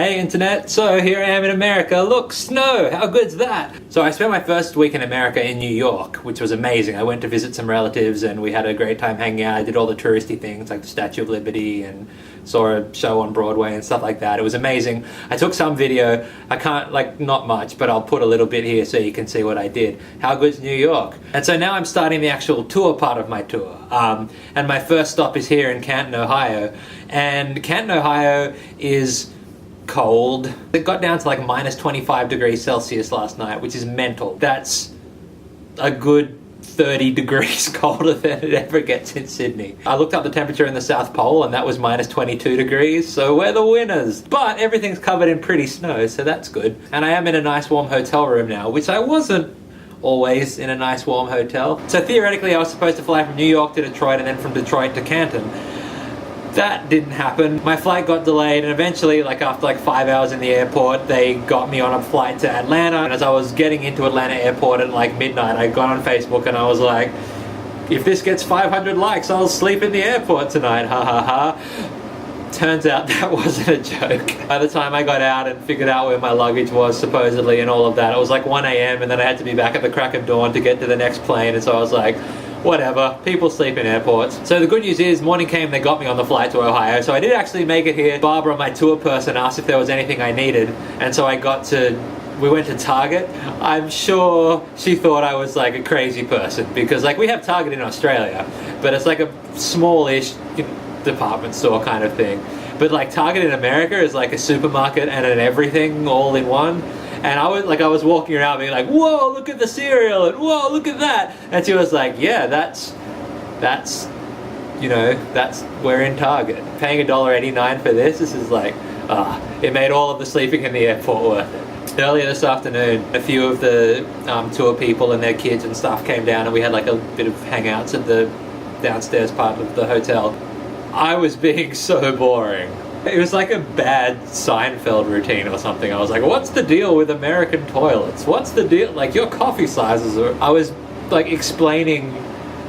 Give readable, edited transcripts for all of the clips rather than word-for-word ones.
Hey internet, so here I am in America. Look, snow! How good's that? So I spent my first week in America in New York, which was amazing. I went to visit some relatives and we had a great time hanging out. I did all the touristy things like the Statue of Liberty and saw a show on Broadway and stuff like that. It was amazing. I took some video. I can't, not much, but I'll put a little bit here so you can see what I did. How good's New York? And so now I'm starting the actual tour part of my tour. And my first stop is here in Canton, Ohio. And Canton, Ohio is cold. It got down to like minus 25 degrees Celsius last night, which is mental. That's a good 30 degrees colder than it ever gets in Sydney. I looked up the temperature in the South Pole and that was minus 22 degrees, so we're the winners. But everything's covered in pretty snow, so that's good. And I am in a nice warm hotel room now, which I wasn't always in a nice warm hotel. So theoretically I was supposed to fly from New York to Detroit and then from Detroit to Canton. That didn't happen. My flight got delayed and eventually, after 5 hours in the airport, they got me on a flight to Atlanta. And as I was getting into Atlanta airport at midnight, I got on Facebook and I was like, if this gets 500 likes, I'll sleep in the airport tonight, ha ha ha. Turns out that wasn't a joke. By the time I got out and figured out where my luggage was, supposedly, and all of that, it was like 1 a.m. and then I had to be back at the crack of dawn to get to the next plane, and so I was like, whatever, people sleep in airports. So the good news is, morning came, they got me on the flight to Ohio, so I did actually make it here. Barbara, my tour person, asked if there was anything I needed, and so we went to Target. I'm sure she thought I was a crazy person, because we have Target in Australia, but it's a smallish department store kind of thing. But Target in America is a supermarket and an everything all in one. And I was walking around being like, whoa, look at the cereal, and whoa, look at that. And she was like, yeah, that's, we're in Target. Paying $1.89 for this is it made all of the sleeping in the airport worth it. Earlier this afternoon, a few of the tour people and their kids and stuff came down and we had a bit of hangouts at the downstairs part of the hotel. I was being so boring. It was like a bad Seinfeld routine or something. I was like, what's the deal with American toilets? What's the deal? Your coffee sizes are... I was explaining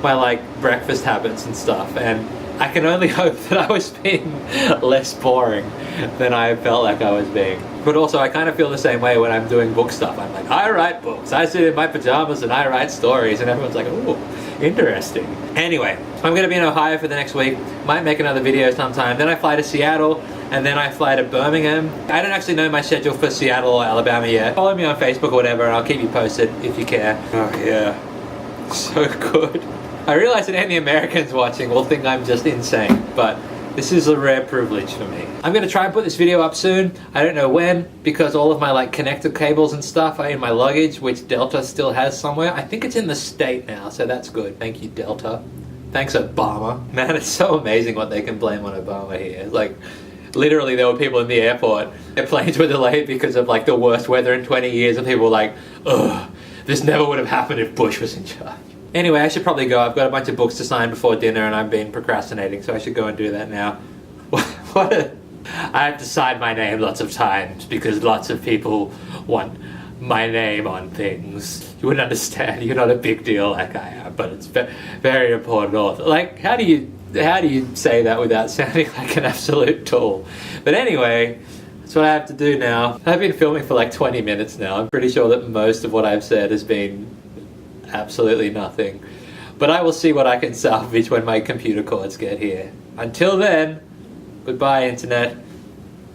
my breakfast habits and stuff, and I can only hope that I was being less boring than I felt like I was being. But also I kind of feel the same way when I'm doing book stuff. I'm like, I write books. I sit in my pajamas and I write stories, and everyone's like, ooh, interesting. Anyway, I'm going to be in Ohio for the next week. Might make another video sometime. Then I fly to Seattle, and then I fly to Birmingham. I don't actually know my schedule for Seattle or Alabama yet. Follow me on Facebook or whatever, and I'll keep you posted if you care. Oh yeah, so good. I realize that any Americans watching will think I'm just insane, but this is a rare privilege for me. I'm going to try and put this video up soon. I don't know when, because all of my connector cables and stuff are in my luggage, which Delta still has somewhere. I think it's in the state now, so that's good. Thank you, Delta. Thanks, Obama. Man, it's so amazing what they can blame on Obama here. Literally, there were people in the airport. Their planes were delayed because of the worst weather in 20 years, and people were like, ugh, this never would have happened if Bush was in charge. Anyway, I should probably go. I've got a bunch of books to sign before dinner and I've been procrastinating, so I should go and do that now. I have to sign my name lots of times because lots of people want my name on things. You wouldn't understand. You're not a big deal like I am, but it's very important author. How do you say that without sounding like an absolute tool? But anyway, that's what I have to do now. I've been filming for 20 minutes now. I'm pretty sure that most of what I've said has been absolutely nothing, but I will see what I can salvage when my computer cords get here. Until then, goodbye internet.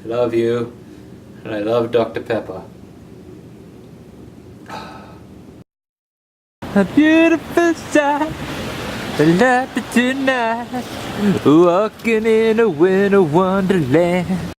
I love you, and I love Dr. Pepper. A beautiful sight, a tonight, walking in a winter wonderland.